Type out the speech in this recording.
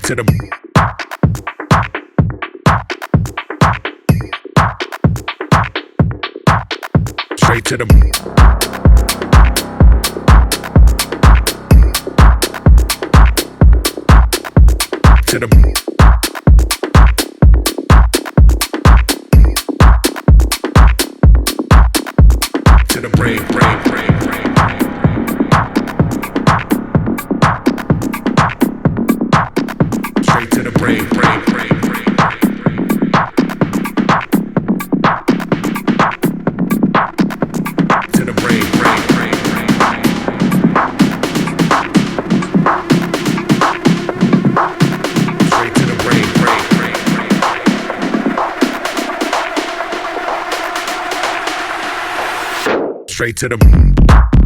to the straight to the to the to the brain. Straight to the brain. To the brain. Straight to the brain. Straight to the